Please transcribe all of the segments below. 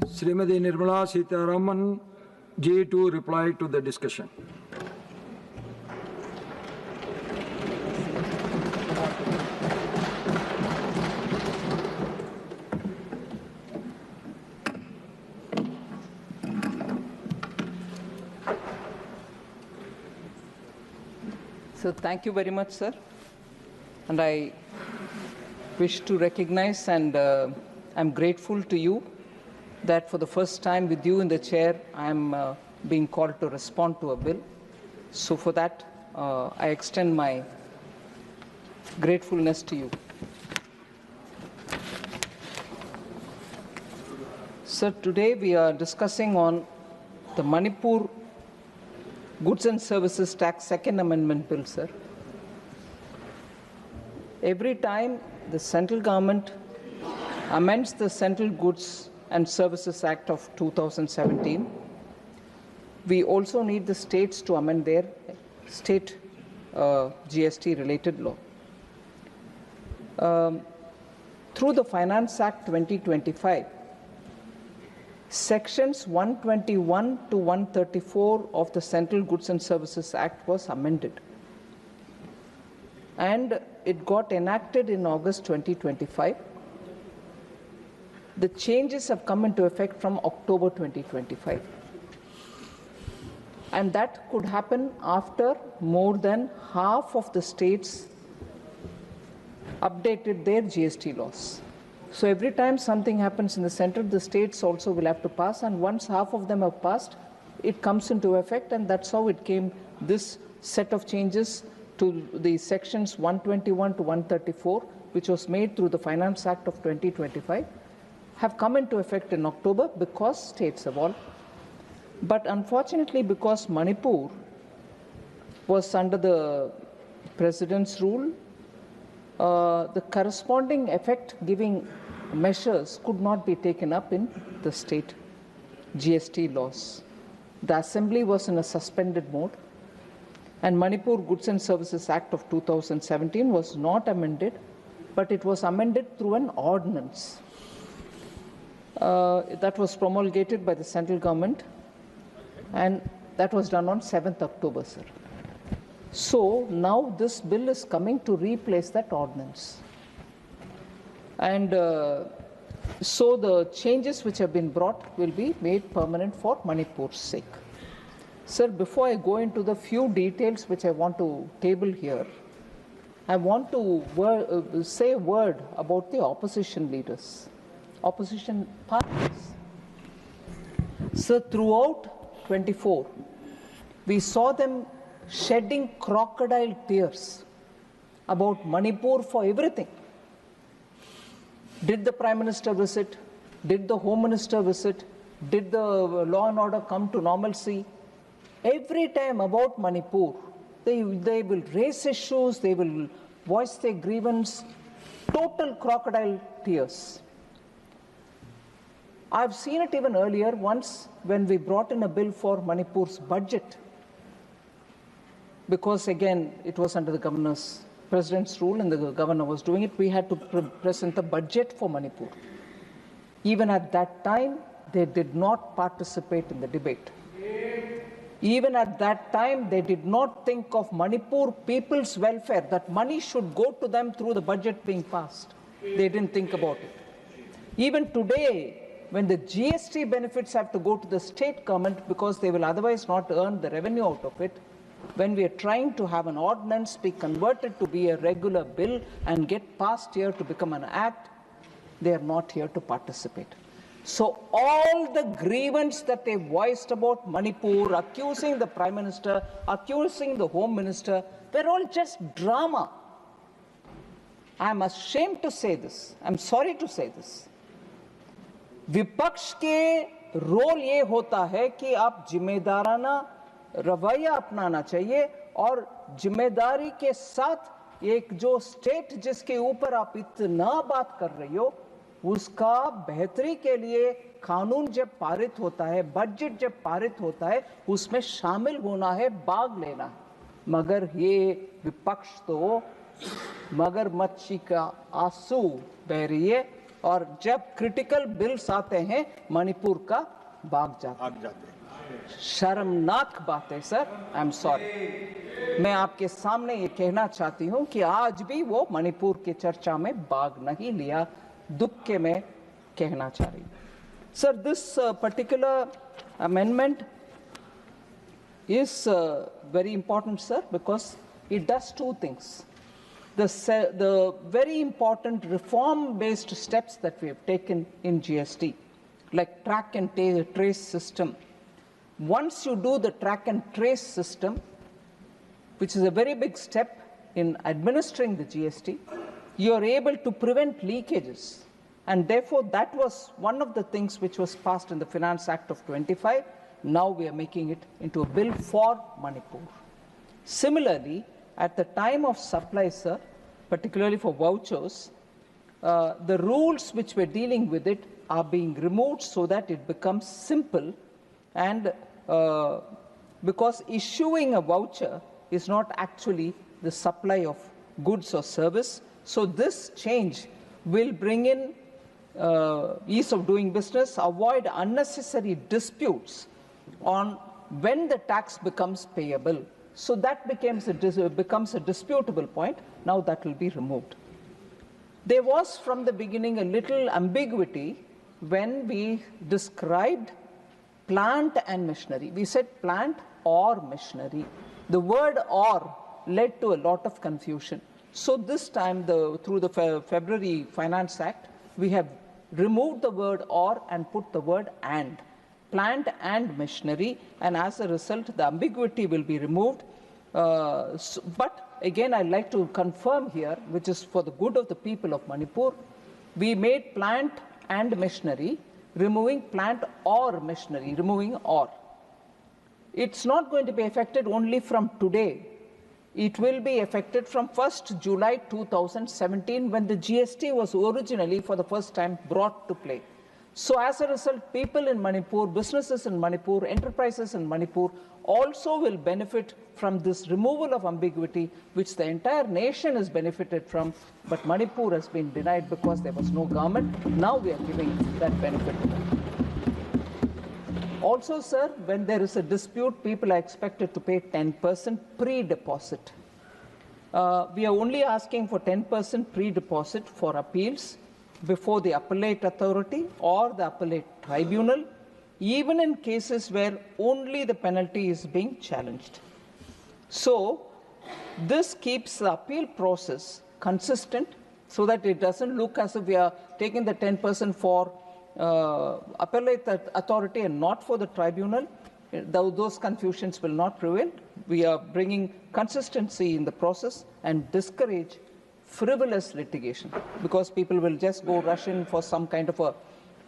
Srimati Nirmala Sitharaman G to reply to the discussion. So thank you very much, sir. And I wish to recognize and I'm grateful to you that for the first time with you in the chair, I am being called to respond to a bill. So for that, I extend my gratefulness to you. Sir, today we are discussing on the Manipur Goods and Services Tax Second Amendment Bill, sir. Every time the central government amends the Central Goods and Services Act of 2017, we also need the states to amend their state GST related law. Through the Finance Act 2025, Sections 121 to 134 of the Central Goods and Services Act was amended. And it got enacted in August 2025. The changes have come into effect from October 2025. And that could happen after more than half of the states updated their GST laws. So every time something happens in the center, the states also will have to pass, and once half of them have passed, it comes into effect, and that's how it came, this set of changes to the sections 121 to 134, which was made through the Finance Act of 2025, have come into effect in October because states have all. But unfortunately, because Manipur was under the President's rule, the corresponding effect-giving measures could not be taken up in the state GST laws. The Assembly was in a suspended mode, and Manipur Goods and Services Act of 2017 was not amended, but it was amended through an ordinance that was promulgated by the central government, and that was done on 7th October, sir. So now this bill is coming to replace that ordinance. And so the changes which have been brought will be made permanent for Manipur's sake. Sir, before I go into the few details which I want to table here, I want to say a word about the opposition leaders, opposition parties. Sir, throughout 24, we saw them shedding crocodile tears about Manipur for everything. Did the Prime Minister visit? Did the Home Minister visit? Did the law and order come to normalcy? Every time about Manipur, they will raise issues, they will voice their grievance, total crocodile tears. I've seen it even earlier, once when we brought in a bill for Manipur's budget, because again, it was under the President's rule and the governor was doing it, we had to present a budget for Manipur. Even at that time, they did not participate in the debate. Even at that time, they did not think of Manipur people's welfare, that money should go to them through the budget being passed. They didn't think about it. Even today, when the GST benefits have to go to the state government because they will otherwise not earn the revenue out of it, when we are trying to have an ordinance be converted to be a regular bill and get passed here to become an act, they are not here to participate. So all the grievance that they voiced about Manipur, accusing the Prime Minister, accusing the Home Minister, were all just drama. I'm ashamed to say this. I'm sorry to say this. विपक्ष के role ये होता है कि आप जिम्मेदाराना रवैया अपनाना चाहिए और जिम्मेदारी के साथ एक जो स्टेट जिसके ऊपर आप इतना बात कर रही हो, उसका बेहतरी के लिए कानून जब पारित होता है, बजट जब पारित होता है, उसमें शामिल होना है, भाग लेना है। मगर ये विपक्ष तो मगरमच्छी का आंसू बह रही है और जब क्रिटिकल बिल्स आते हैं मणिपुर का भाग जाता है। शर्मनाक बात है सर, आई एम सॉरी। मैं आपके सामने ये कहना चाहती हूँ कि आज भी वो मणिपुर की चर्चा में भाग नहीं लिया, दुख के मैं कहना चाह रही हूँ। Sir, this particular amendment is very important, sir, because it does two things. The very important reform-based steps that we have taken in GST, like track and trace system. Once you do the track and trace system, which is a very big step in administering the GST, you are able to prevent leakages. And therefore, that was one of the things which was passed in the Finance Act of 25. Now we are making it into a bill for Manipur. Similarly, at the time of supply, sir, particularly for vouchers, the rules which were dealing with it are being removed so that it becomes simple, and because issuing a voucher is not actually the supply of goods or service. So this change will bring in ease of doing business, avoid unnecessary disputes on when the tax becomes payable. So that becomes a disputable point. Now that will be removed. There was from the beginning a little ambiguity when we described plant and machinery. We said plant or machinery. The word or led to a lot of confusion. So this time, through the February Finance Act, we have removed the word or and put the word and. Plant and machinery, and as a result, the ambiguity will be removed. But again, I'd like to confirm here, which is for the good of the people of Manipur, we made plant and machinery, removing plant or machinery, removing or. It's not going to be affected only from today. It will be affected from 1st July 2017, when the GST was originally for the first time brought to play. So as a result, people in Manipur, businesses in Manipur, enterprises in Manipur also will benefit from this removal of ambiguity, which the entire nation has benefited from, but Manipur has been denied because there was no government. Now we are giving that benefit to them. Also, sir, when there is a dispute, people are expected to pay 10% pre-deposit. We are only asking for 10% pre-deposit for appeals before the appellate authority or the appellate tribunal, even in cases where only the penalty is being challenged. So this keeps the appeal process consistent so that it doesn't look as if we are taking the 10% for appellate authority and not for the tribunal. Those confusions will not prevail. We are bringing consistency in the process and discourage frivolous litigation, because people will just go rush in for some kind of a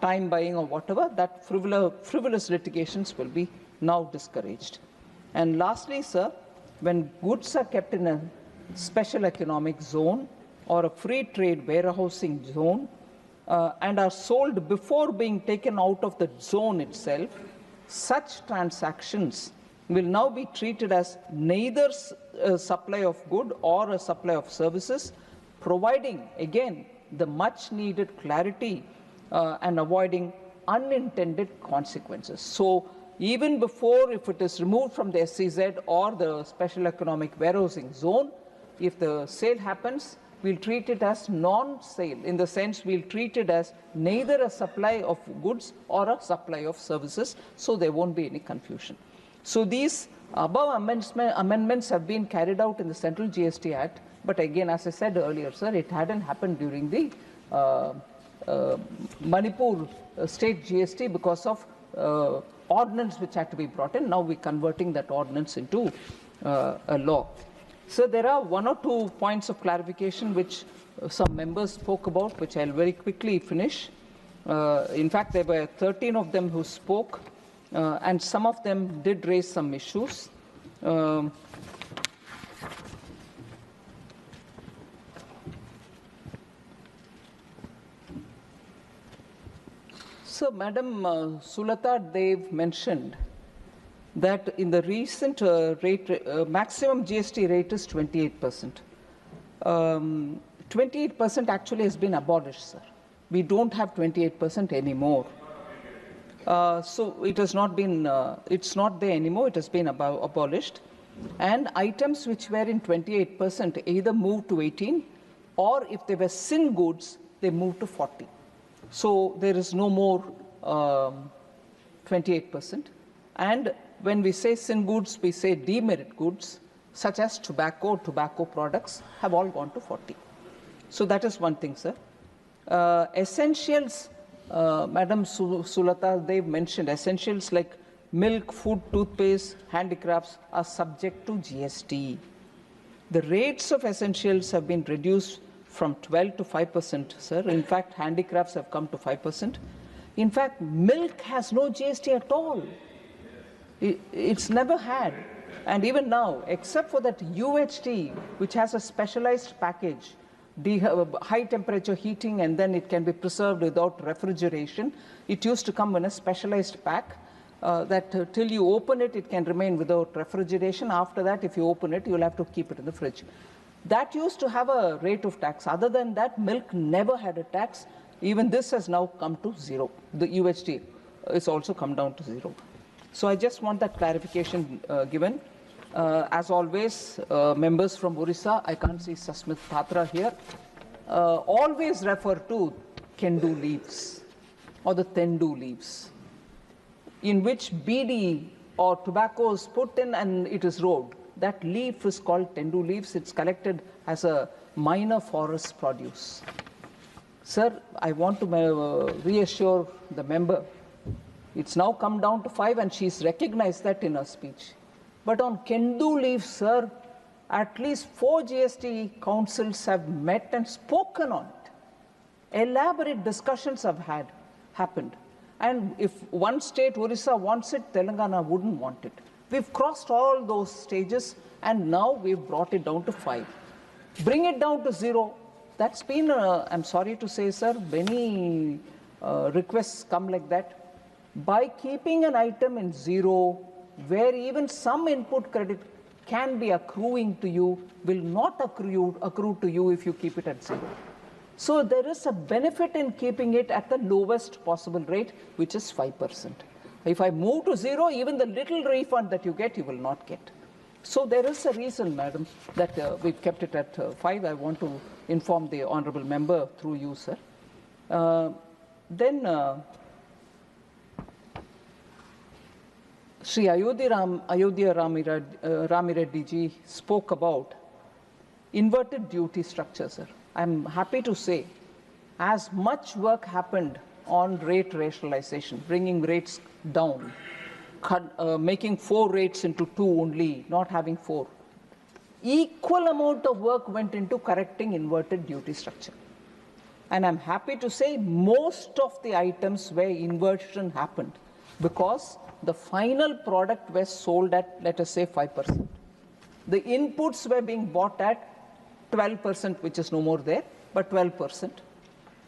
time buying or whatever. That frivolous litigations will be now discouraged. And lastly, sir, when goods are kept in a special economic zone or a free trade warehousing zone and are sold before being taken out of the zone itself, such transactions will now be treated as neither a supply of good or a supply of services, providing, again, the much needed clarity and avoiding unintended consequences. So even before, if it is removed from the SEZ or the special economic warehousing zone, if the sale happens, we'll treat it as non-sale, in the sense we'll treat it as neither a supply of goods or a supply of services, so there won't be any confusion. So these above amendments have been carried out in the Central GST Act, but again, as I said earlier, sir, it hadn't happened during the Manipur state GST because of ordinance which had to be brought in. Now we're converting that ordinance into a law. So there are one or two points of clarification which some members spoke about, which I'll very quickly finish. In fact, there were 13 of them who spoke, and some of them did raise some issues. So, Madam Sulata Dev mentioned that in the recent maximum GST rate is 28%. 28% actually has been abolished, sir. We don't have 28% anymore. So it has not been, it's not there anymore, it has been abolished. And items which were in 28% either moved to 18, or if they were sin goods, they moved to 40. So there is no more 28%. And when we say sin goods, we say demerit goods, such as tobacco products, have all gone to 40. So that is one thing, sir. Essentials, Madam Sulata, they've mentioned essentials like milk, food, toothpaste, handicrafts are subject to GST. The rates of essentials have been reduced from 12 to 5%, sir. In fact, handicrafts have come to 5%. In fact, milk has no GST at all. It's never had. And even now, except for that UHT, which has a specialized package, high temperature heating, and then it can be preserved without refrigeration. It used to come in a specialized pack that till you open it, it can remain without refrigeration. After that, if you open it, you'll have to keep it in the fridge. That used to have a rate of tax. Other than that, milk never had a tax. Even this has now come to zero. The UHT is also come down to zero. So I just want that clarification given. As always, members from Orissa, I can't see Sasmit Patra here, always refer to Kendu leaves or the Tendu leaves, in which BD or tobacco is put in and it is rolled. That leaf is called Tendu leaves. It's collected as a minor forest produce. Sir, I want to reassure the member. It's now come down to 5, and she's recognized that in her speech. But on Kendu leaf, sir, at least 4 GST councils have met and spoken on it. Elaborate discussions have happened. And if one state, Orissa, wants it, Telangana wouldn't want it. We've crossed all those stages, and now we've brought it down to 5. Bring it down to 0. That's been, I'm sorry to say, sir, many requests come like that. By keeping an item in 0, where even some input credit can be accruing to you, will not accrue to you if you keep it at 0. So there is a benefit in keeping it at the lowest possible rate, which is 5%. If I move to 0, even the little refund that you get, you will not get. So there is a reason, madam, that we've kept it at 5. I want to inform the honorable member through you, sir. Sri Ayodhya Ramireddy ji spoke about inverted duty structure, sir. I'm happy to say, as much work happened on rate rationalization, bringing rates down, making 4 rates into 2 only, not having 4. Equal amount of work went into correcting inverted duty structure. And I'm happy to say most of the items where inversion happened because the final product was sold at, let us say, 5%. The inputs were being bought at 12%, which is no more there, but 12%.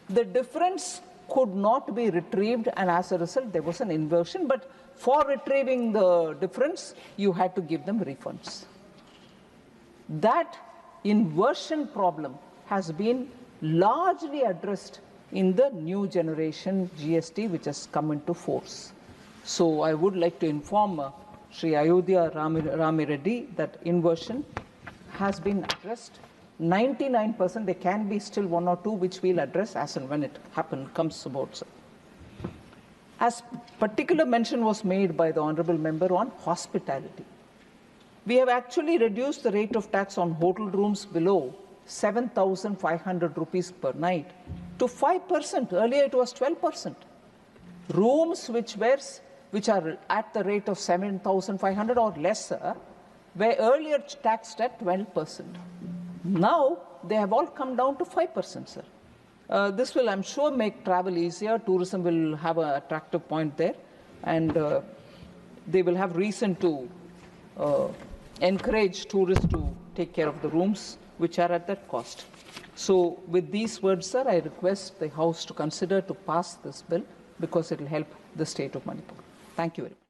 The difference could not be retrieved, and as a result, there was an inversion. But for retrieving the difference, you had to give them refunds. That inversion problem has been largely addressed in the new generation GST, which has come into force. So I would like to inform Sri Ayodhya Ramireddy that inversion has been addressed. 99%, there can be still 1 or 2 which we'll address as and when it comes about, sir. As particular mention was made by the honorable member on hospitality. We have actually reduced the rate of tax on hotel rooms below 7,500 rupees per night to 5%. Earlier it was 12%. Rooms which are at the rate of 7,500 or lesser were earlier taxed at 12%. Now they have all come down to 5%, sir. This will, I'm sure, make travel easier. Tourism will have an attractive point there, and they will have reason to encourage tourists to take care of the rooms which are at that cost. So with these words, sir, I request the House to consider to pass this bill because it will help the state of Manipur. Thank you very much.